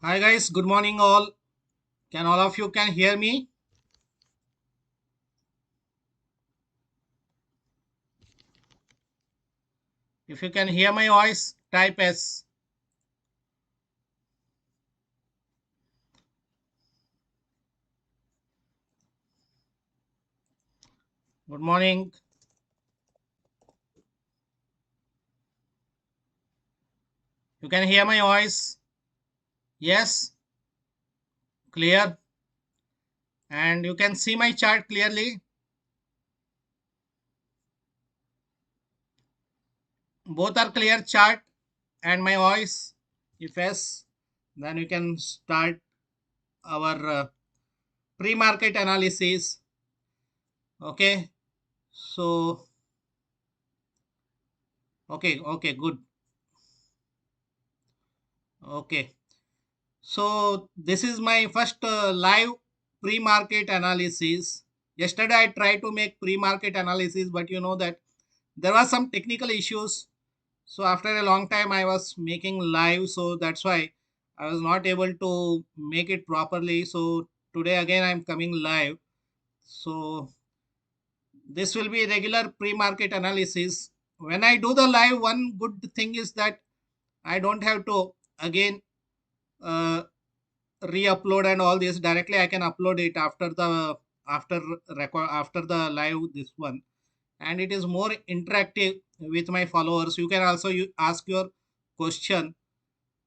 Hi guys, good morning all. Can all of you can hear me? If you can hear my voice, type S. Good morning. You can hear my voice? Yes, clear. And you can see my chart clearly. Both are clear chart and my voice. If yes, then you can start our pre-market analysis. Okay. So, okay, good. Okay. So this is my first live pre-market analysis. Yesterday I tried to make pre-market analysis, but you know that there was some technical issues. So after a long time I was making live, so that's why I was not able to make it properly. So today again I'm coming live. So this will be regular pre-market analysis. When I do the live, one good thing is that I don't have to again uh, re-upload and all this. Directly I can upload it after record after the live this one, and it is more interactive with my followers. You can also ask your question.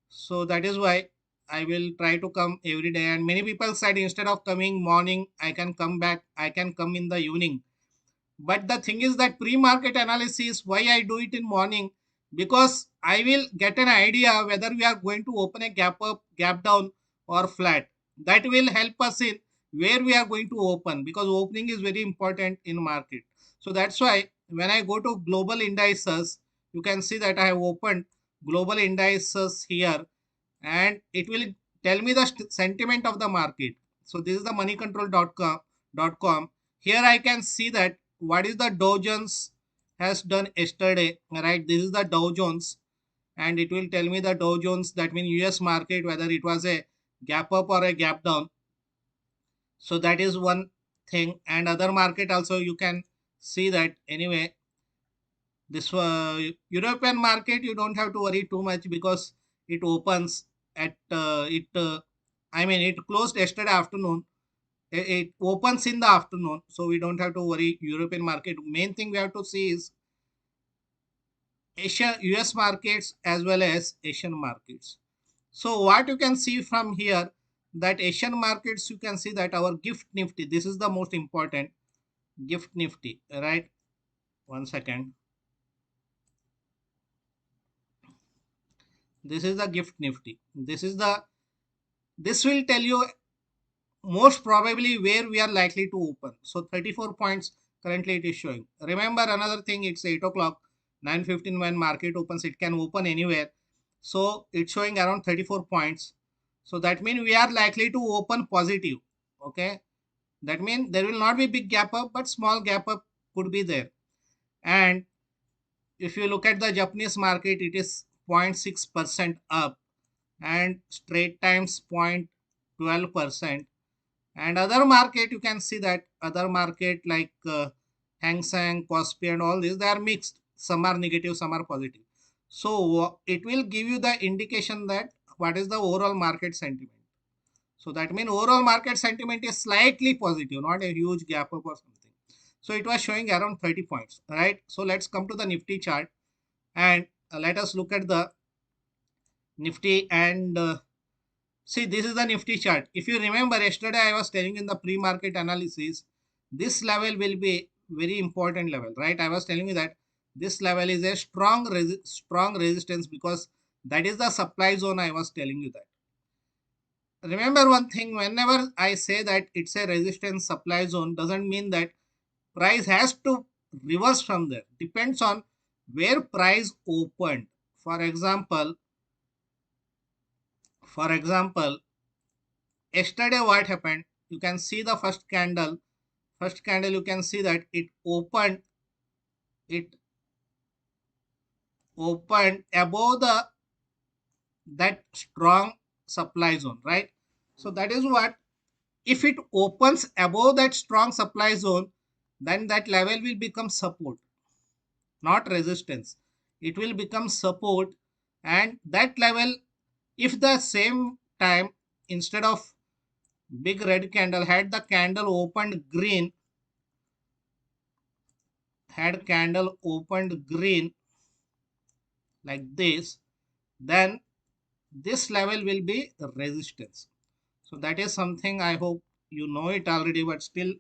So that is why I will try to come every day. And many people said instead of coming morning, I can come in the evening. But the thing is that pre-market analysis, why I do it in morning, because I will get an idea whether we are going to open a gap up, gap down, or flat. That will help us in where we are going to open, because opening is very important in market. So that's why when I go to global indices, you can see that I have opened global indices here, and it will tell me the sentiment of the market. So this is the moneycontrol.com. Here I can see that what is the Dow Jones has done yesterday, right? This is the Dow Jones, and it will tell me the Dow Jones, that means US market, whether it was a gap up or a gap down. So that is one thing. And other market also you can see that. Anyway, this European market, you don't have to worry too much, because it opens at I mean, it closed yesterday afternoon. It opens in the afternoon, so we don't have to worry European market. Main thing we have to see is Asia, US markets as well as Asian markets. So what you can see from here, that Asian markets, you can see that our gift nifty, this is the most important, gift nifty, right? One second. This is the gift nifty. This will tell you most probably where we are likely to open. So 34 points currently it is showing. Remember another thing, it's 8 o'clock, 9:15 when market opens, it can open anywhere. So it's showing around 34 points. So that means we are likely to open positive. Okay. That means there will not be big gap up, but small gap up could be there. And if you look at the Japanese market, it is 0.6% up, and straight times 0.12%. And other market, you can see that other market like Hang Seng, Kospi and all this, they are mixed. Some are negative, some are positive. So it will give you the indication that what is the overall market sentiment. So that means overall market sentiment is slightly positive, not a huge gap up or something. So it was showing around 30 points, right? So let's come to the Nifty chart, and let us look at the Nifty and see, this is the Nifty chart. If you remember, yesterday I was telling in the pre-market analysis, this level will be very important level, right? I was telling you that this level is a strong resistance, because that is the supply zone. I was telling you that. Remember one thing, whenever I say that it's a resistance supply zone, doesn't mean that price has to reverse from there. Depends on where price opened. For example, for example, yesterday what happened, you can see the first candle you can see that it opened above the that strong supply zone, right? So that is what, if it opens above that strong supply zone, then that level will become support, not resistance. It will become support. And that level, if the same time, instead of big red candle, had the candle opened green, had candle opened green like this, then this level will be resistance. So that is something I hope you know it already, but still,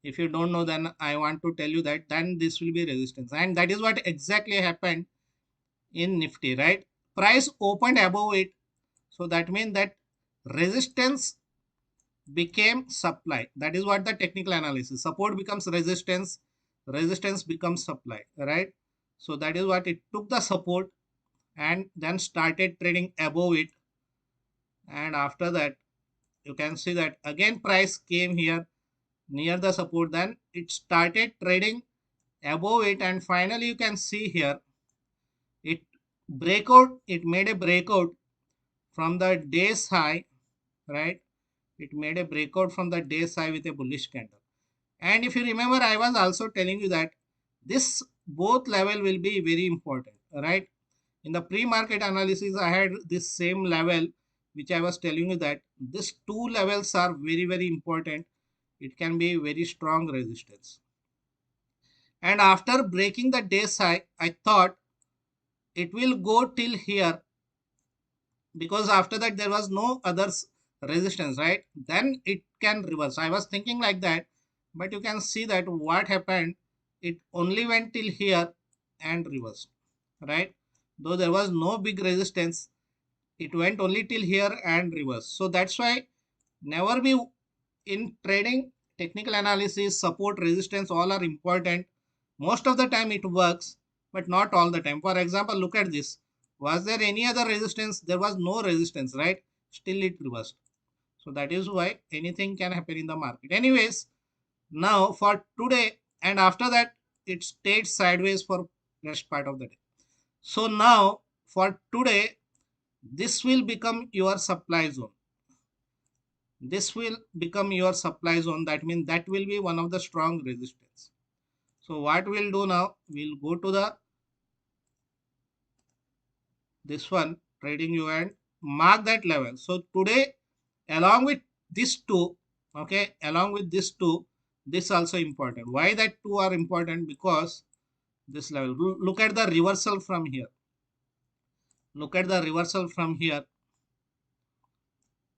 if you don't know, then I want to tell you that then this will be resistance. And that is what exactly happened in Nifty, right? Price opened above it. So that means that resistance became supply. That is what the technical analysis. Support becomes resistance, resistance becomes supply, right? So that is what it took the support and then started trading above it. And after that, you can see that again price came here near the support, then it started trading above it, and finally you can see here it it made a breakout from the day's high, right? It made a breakout from the day's high with a bullish candle. And if you remember, I was also telling you that this both level will be very important, right? In the pre-market analysis, I had this same level, which I was telling you that these two levels are very, very important. It can be very strong resistance. And after breaking the day's high, I thought it will go till here, because after that there was no other resistance, right? Then it can reverse. I was thinking like that, but you can see that what happened, it only went till here and reversed, right? Though there was no big resistance, it went only till here and reversed. So that's why never be, in trading, technical analysis, support, resistance, all are important. Most of the time it works, but not all the time. For example, look at this. Was there any other resistance? There was no resistance, right? Still it reversed. So that is why anything can happen in the market. Anyways, now for today, and after that it stayed sideways for rest part of the day. So now for today, this will become your supply zone. This will become your supply zone. That means that will be one of the strong resistance. So what we'll do now, we'll go to the this one trading you and mark that level. So today, along with this two, okay, along with this two, this also important. Why that two are important? Because this level, look at the reversal from here. Look at the reversal from here,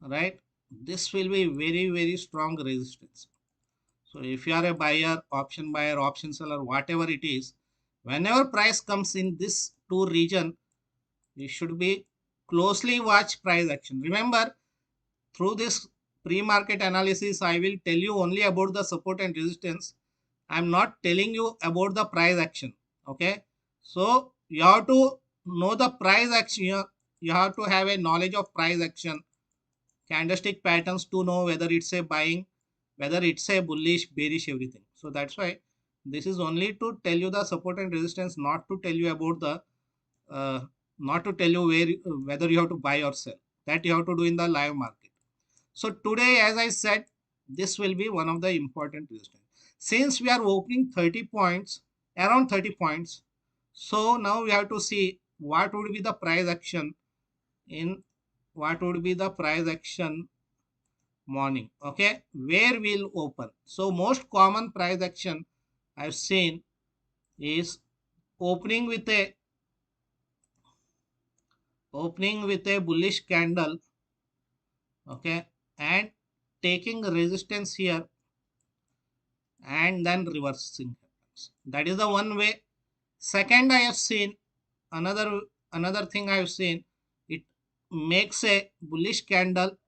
right? This will be very, very strong resistance. So if you are a buyer, option seller, whatever it is, whenever price comes in this two region, you should be closely watch price action. Remember, through this pre-market analysis, I will tell you only about the support and resistance. I'm not telling you about the price action. Okay. So you have to know the price action. You have to have a knowledge of price action, candlestick patterns to know whether it's a buying, whether it's a bullish, bearish, everything. So that's why this is only to tell you the support and resistance, not to tell you about the uh, not to tell you whether you have to buy or sell. That you have to do in the live market. So today, as I said, this will be one of the important resistance. Since we are opening 30 points, around 30 points, so now we have to see what would be the price action in, what would be the price action morning, okay, where will open. So most common price action I've seen is opening with a bullish candle, okay, and taking resistance here and then reversing happens. That is the one way. Second, I have seen another thing I have seen, it makes a bullish candle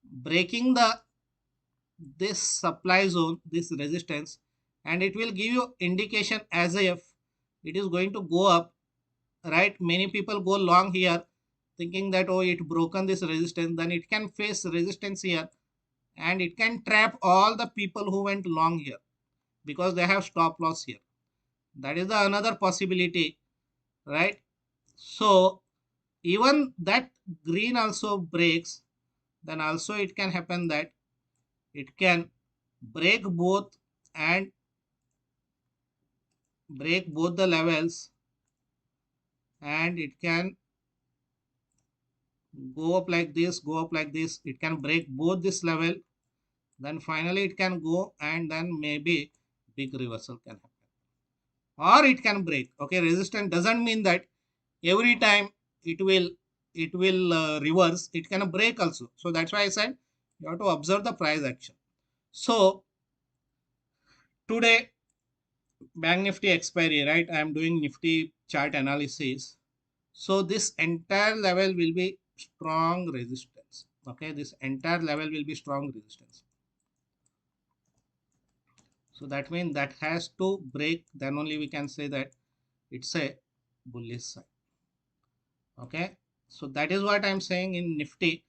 breaking the this supply zone, this resistance, and it will give you indication as if it is going to go up, right? Many people go long here thinking that, oh, it broken this resistance, then it can face resistance here and it can trap all the people who went long here because they have stop loss here. That is the another possibility, right? So even that green also breaks, then also it can happen that it can break both and break both the levels, and it can go up like this, go up like this. It can break both this level, then finally it can go, and then maybe big reversal can happen, or it can break. Okay, resistance doesn't mean that every time it will reverse. It can break also. So that's why I said you have to observe the price action. So today, bank nifty expiry, right? I am doing nifty chart analysis. So this entire level will be strong resistance. Okay, this entire level will be strong resistance. So that means that has to break, then only we can say that it's a bullish sign. Okay, so that is what I'm saying in nifty.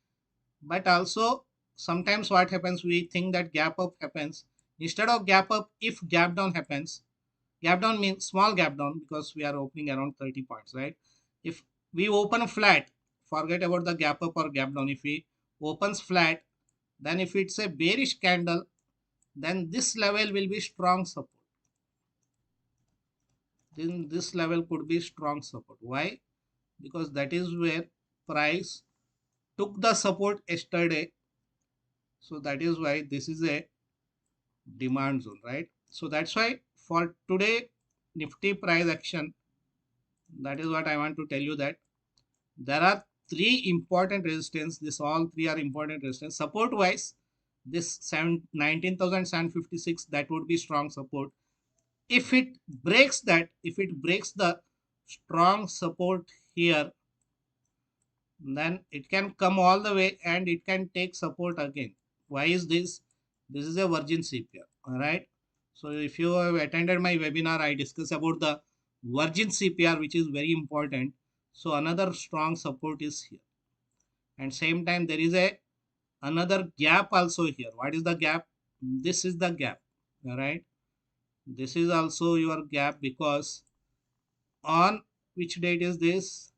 But also sometimes what happens, we think that gap up happens. Instead of gap up, if gap down happens, gap down means small gap down, because we are opening around 30 points, right? If we open flat, forget about the gap up or gap down. If we opens flat, then if it's a bearish candle, then this level will be strong support. Then this level could be strong support. Why? Because that is where price took the support yesterday. So that is why this is a demand zone, right? So that's why for today nifty price action, that is what I want to tell you, that there are three important resistance. This all three are important resistance. Support wise, this 19,756, that would be strong support. If it breaks that, if it breaks the strong support here, then it can come all the way and it can take support again. Why is this? This is a virgin CPR. All right. So if you have attended my webinar, I discuss about the virgin CPR, which is very important. So another strong support is here, and same time there is a another gap also here. What is the gap? This is the gap. All right. This is also your gap, because on which date is this?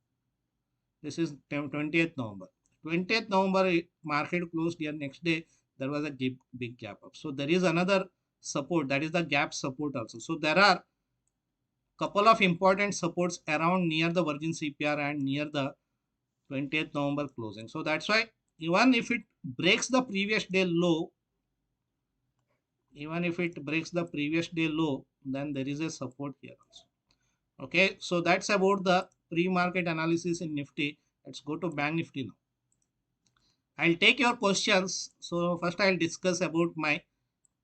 This is 20th November. 20th November, market closed here. Next day, there was a big gap up. So there is another support, that is the gap support also. So there are couple of important supports around near the Virgin CPR and near the 20th November closing. So that's why even if it breaks the previous day low, even if it breaks the previous day low, then there is a support here also. Okay, so that's about the pre-market analysis in Nifty. Let's go to Bank Nifty now. I'll take your questions. So first I'll discuss about my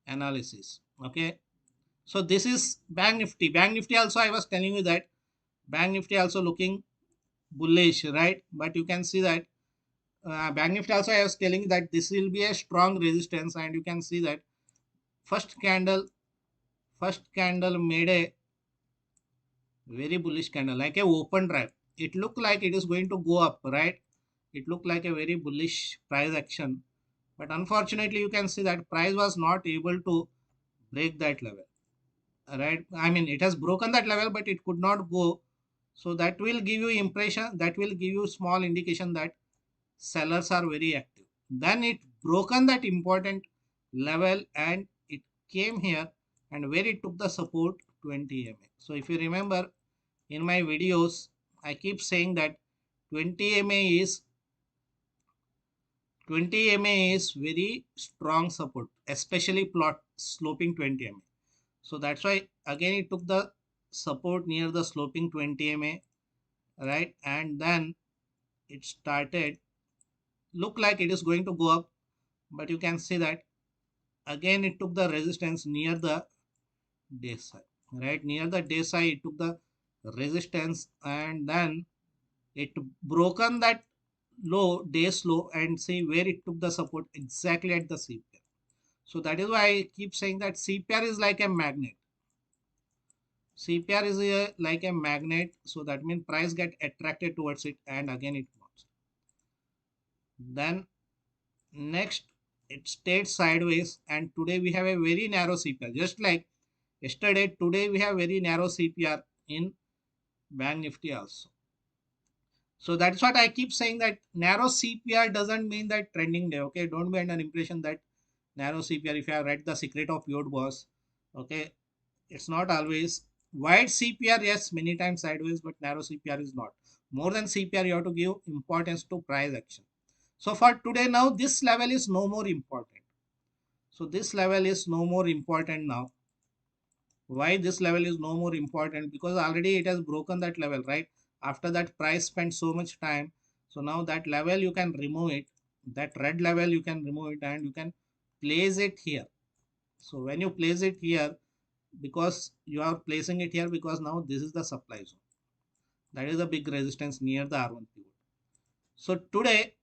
analysis. Okay. So this is Bank Nifty. Bank Nifty also, I was telling you that Bank Nifty also looking bullish, right? But you can see that Bank Nifty also, I was telling you that this will be a strong resistance, and you can see that first candle, first candle made a very bullish candle, like a open drive. It looked like it is going to go up, right? It looked like a very bullish price action. But unfortunately, you can see that price was not able to break that level, right? I mean, it has broken that level, but it could not go. So that will give you impression, that will give you small indication that sellers are very active. Then it broken that important level and it came here, and where it took the support 20 MA. So if you remember in my videos, I keep saying that 20 MA is 20 MA is very strong support, especially plot sloping 20 MA. So that's why again it took the support near the sloping 20 MA, right? And then it started, look like it is going to go up, but you can see that again it took the resistance near the day side, right? Near the day side it took the resistance, and then it broken that low, days low, and see where it took the support exactly at the CPR. So that is why I keep saying that CPR is like a magnet. CPR is like a magnet, so that means price get attracted towards it, and again it moves. Then next it stayed sideways, and today we have a very narrow CPR, just like yesterday. Today we have very narrow CPR in Bank Nifty also. So that's what I keep saying, that narrow CPR doesn't mean that trending day. Okay, don't be under an impression that narrow CPR, if you have read The Secret of Your Boss, okay, it's not always wide CPR. Yes, many times sideways, but narrow CPR is not. More than CPR, you have to give importance to price action. So for today now, this level is no more important. So this level is no more important now. Why this level is no more important? Because already it has broken that level, right? After that, price spent so much time. So now that level you can remove it. That red level you can remove it and you can place it here. So when you place it here, because you are placing it here because now this is the supply zone. That is the big resistance near the R1 pivot. So today,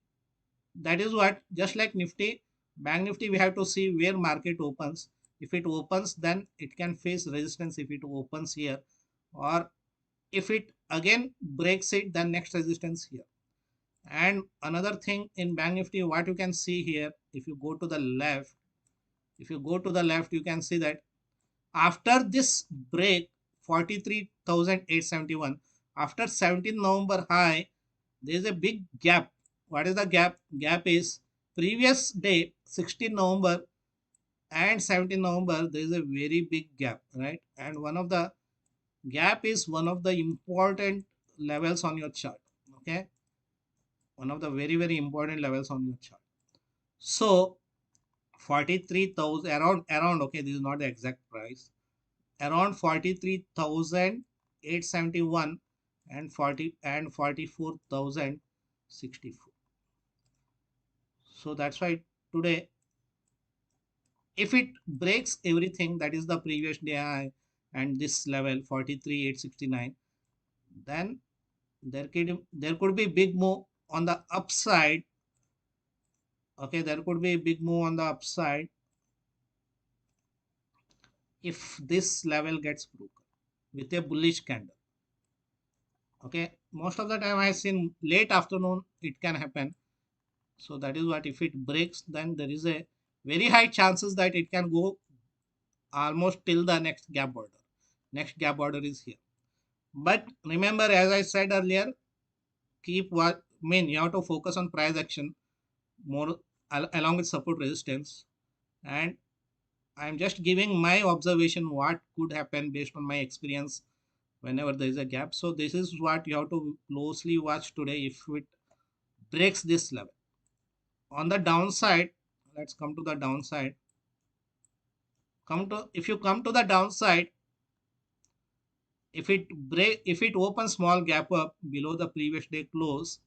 that is what, just like Nifty, Bank Nifty, we have to see where market opens. If it opens, then it can face resistance if it opens here, or if it again breaks it, then next resistance here. And another thing in Bank Nifty, what you can see here, if you go to the left, you can see that after this break 43,871, after 17 November high, there is a big gap. What is the gap? Gap is previous day 16 November and 17 November, there is a very big gap, right? And one of the gap is one of the important levels on your chart. Okay, one of the very important levels on your chart. So 43,000, around, okay, this is not the exact price, around 43,871 and 44,064. So that's why today, if it breaks everything, that is the previous day high and this level 43,869, then there could be big move on the upside. Okay, there could be a big move on the upside if this level gets broken with a bullish candle. Okay, most of the time I seen late afternoon it can happen. So that is what, if it breaks, then there is a very high chances that it can go almost till the next gap border. Next gap border is here. But remember, as I said earlier, keep what mean you have to focus on price action more along with support resistance. And I'm just giving my observation what could happen based on my experience whenever there is a gap. So this is what you have to closely watch today if it breaks this level. On the downside, let's come to the downside. If you come to the downside, if it opens small gap up below the previous day close,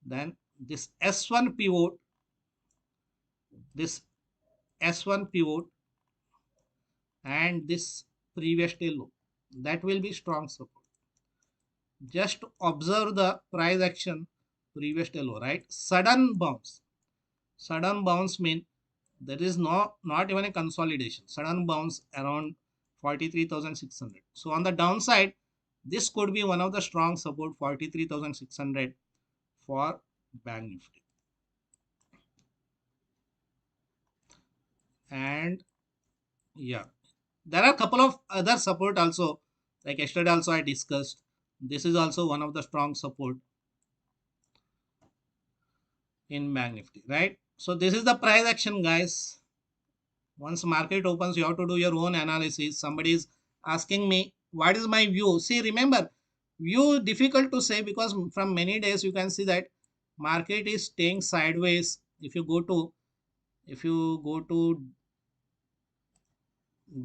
then this S1 pivot and this previous day low, that will be strong support. Just observe the price action previous day low, right? Sudden bounce mean there is not even a consolidation. Sudden bounce around 43,600. So on the downside, this could be one of the strong support, 43,600 for Bank Nifty. And yeah, there are a couple of other support also, like yesterday also I discussed. This is also one of the strong support in Bank Nifty, right? So this is the price action, guys. Once market opens, you have to do your own analysis. Somebody is asking me what is my view. See, remember, view difficult to say because from many days you can see that market is staying sideways. If you go to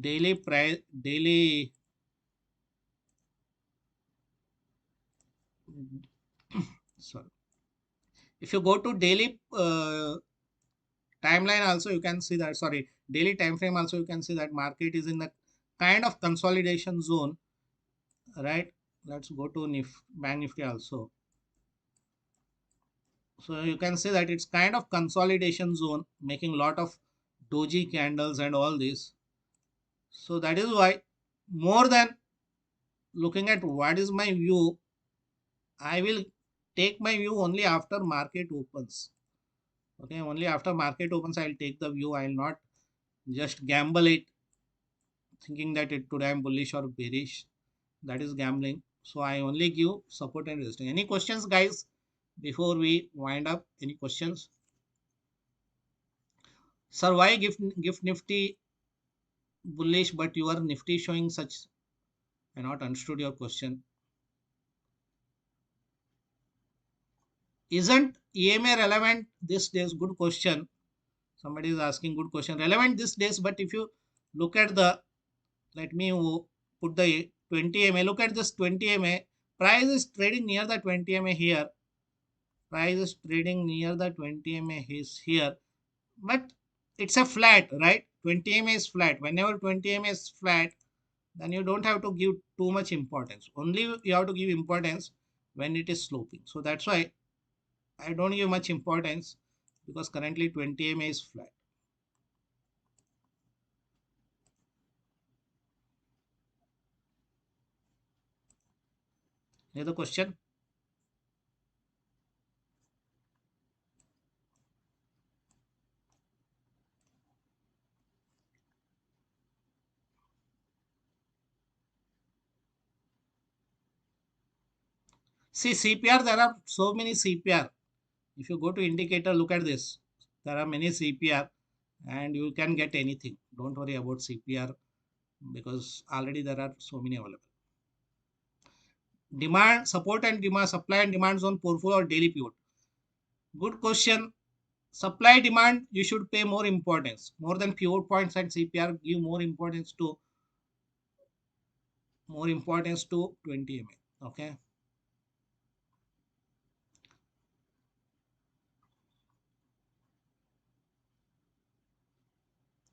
daily price, daily, sorry, if you go to daily timeline also, you can see that, sorry, daily time frame also, you can see that market is in the kind of consolidation zone, right? Let's go to Bank Nifty also. So you can say that it's kind of consolidation zone, making lot of doji candles and all this. So that is why, more than looking at what is my view, I will take my view only after market opens. Okay, only after market opens I'll take the view. I'll not just gamble it thinking that today I'm bullish or bearish. That is gambling. So I only give support and resistance. Any questions, guys? before we wind up. Any questions? Sir, why gift nifty bullish but your nifty showing such? I not understood your question. Isn't EMA relevant this days? Good question. Somebody is asking good question. Relevant this days, but if you look at the, let me put the 20 MA. Look at this 20 MA. Price is trading near the 20 MA here. Price is trading near the 20 MA is here. But it's a flat, right? 20 MA is flat. Whenever 20 MA is flat, then you don't have to give too much importance. Only you have to give importance when it is sloping. So that's why I don't give much importance, because currently 20 MA is flat. Any other question? See CPR, there are so many CPR. If you go to indicator, look at this. There are many CPR and you can get anything. Don't worry about CPR, because already there are so many available. Demand, support and demand, supply and demand zone portfolio or daily pivot. Good question. Supply demand, you should pay more importance. More than pivot points and CPR, give more importance to 20 MA. Okay.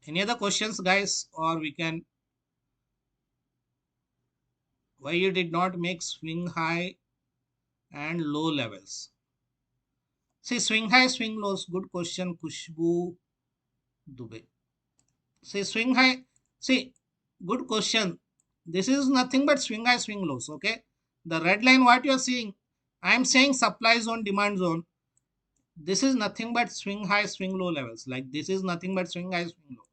Any other questions, guys? Or we can, why you did not make swing high and low levels? See, swing high, swing lows. Good question, Kushbu Dubey. See, swing high. See, good question. This is nothing but swing high, swing lows. Okay. The red line, what you are seeing, I am saying supply zone, demand zone. This is nothing but swing high, swing low levels. Like this is nothing but swing high, swing low,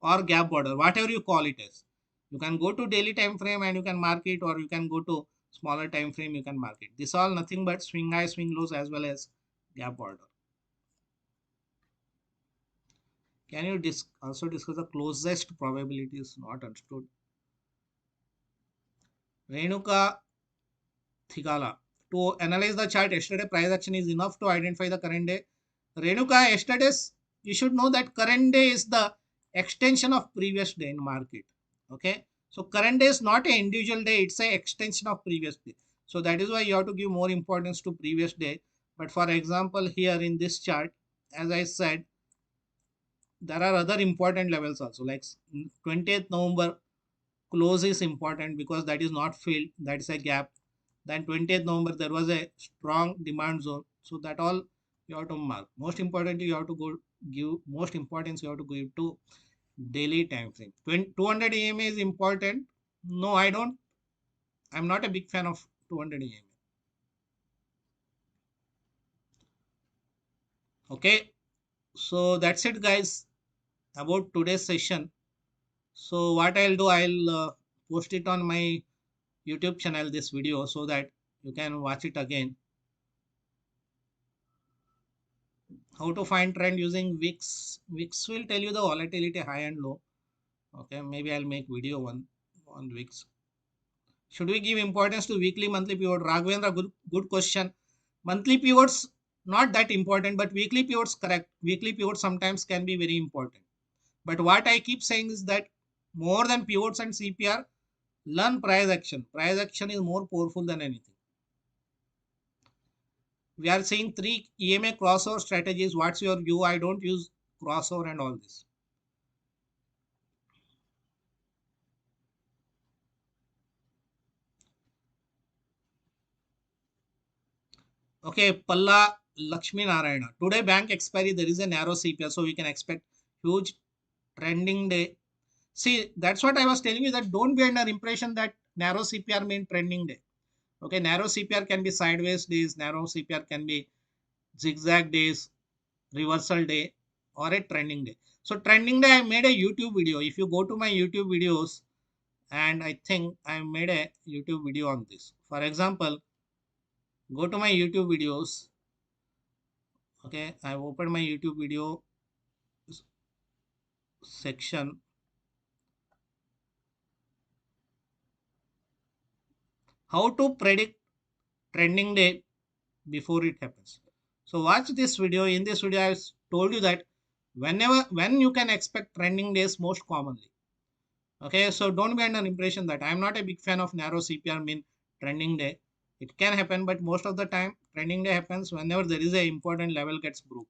or gap border, whatever you call it as. You can go to daily time frame and you can mark it, or you can go to smaller time frame, you can mark it. This all nothing but swing high, swing lows, as well as gap border. Can you also discuss the closest probabilities? Not understood. Renuka Thigala. To analyze the chart, yesterday price action is enough to identify the current day. Renuka, yesterday's, you should know that current day is the extension of previous day in market. Okay. So current day is not an individual day, it's an extension of previous day. So that is why you have to give more importance to previous day. But for example, here in this chart, as I said, there are other important levels also, like 20th November close is important because that is not filled, that is a gap. Then 20th November there was a strong demand zone, so that all you have to mark. Most importantly, you have to go give most importance you have to give to daily time frame. 200 EMA is important. No, I don't. I'm not a big fan of 200 EMA. Okay, so that's it, guys, about today's session. So what I'll do, I'll post it on my YouTube channel, this video, so that you can watch it again. How to find trend using Wix? Wix will tell you the volatility high and low. Okay, maybe I'll make video one on Wix. Should we give importance to weekly, monthly pivot? Raghavendra, good question. Monthly pivots not that important, but weekly pivots correct. Weekly pivots sometimes can be very important. But what I keep saying is that more than pivots and CPR, learn price action. Price action is more powerful than anything. We are seeing 3 EMA crossover strategies. What's your view? I don't use crossover and all this. Okay, Palla Lakshmi Narayana. Today bank expiry, there is a narrow CPR, so we can expect huge trending day. See, that's what I was telling you, that don't be under impression that narrow CPR mean trending day. Okay, narrow CPR can be sideways days, narrow CPR can be zigzag days, reversal day, or a trending day. So trending day, I made a YouTube video. If you go to my YouTube videos, and I think I made a YouTube video on this. For example, go to my YouTube videos Okay, I've opened my YouTube video section. How to predict trending day before it happens. So watch this video. In this video, I told you that when you can expect trending days most commonly. Okay, so don't be under impression that I'm not a big fan of narrow CPR mean trending day. It can happen, but most of the time trending day happens whenever there is a important level gets broken.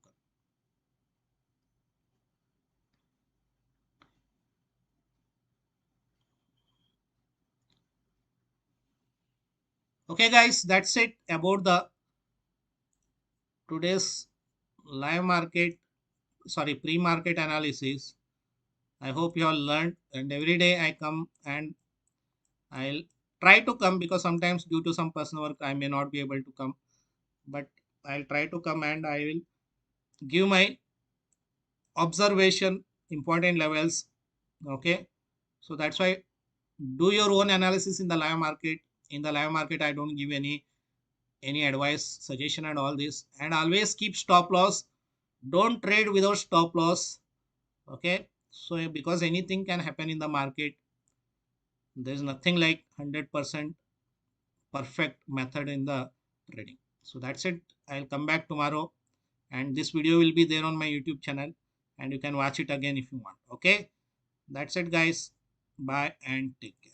Okay, guys, that's it about the today's live market, sorry, pre-market analysis. I hope you all learned, and every day I come and I'll try to come because sometimes due to some personal work I may not be able to come, but I'll try to come and I will give my observation important levels. Okay, so that's why do your own analysis in the live market. In the live market, I don't give any advice, suggestion, and all this. And always keep stop loss. Don't trade without stop loss. Okay, so because anything can happen in the market, there is nothing like 100% perfect method in the trading. So that's it. I'll come back tomorrow, and this video will be there on my YouTube channel, and you can watch it again if you want. Okay, that's it, guys. Bye and take care.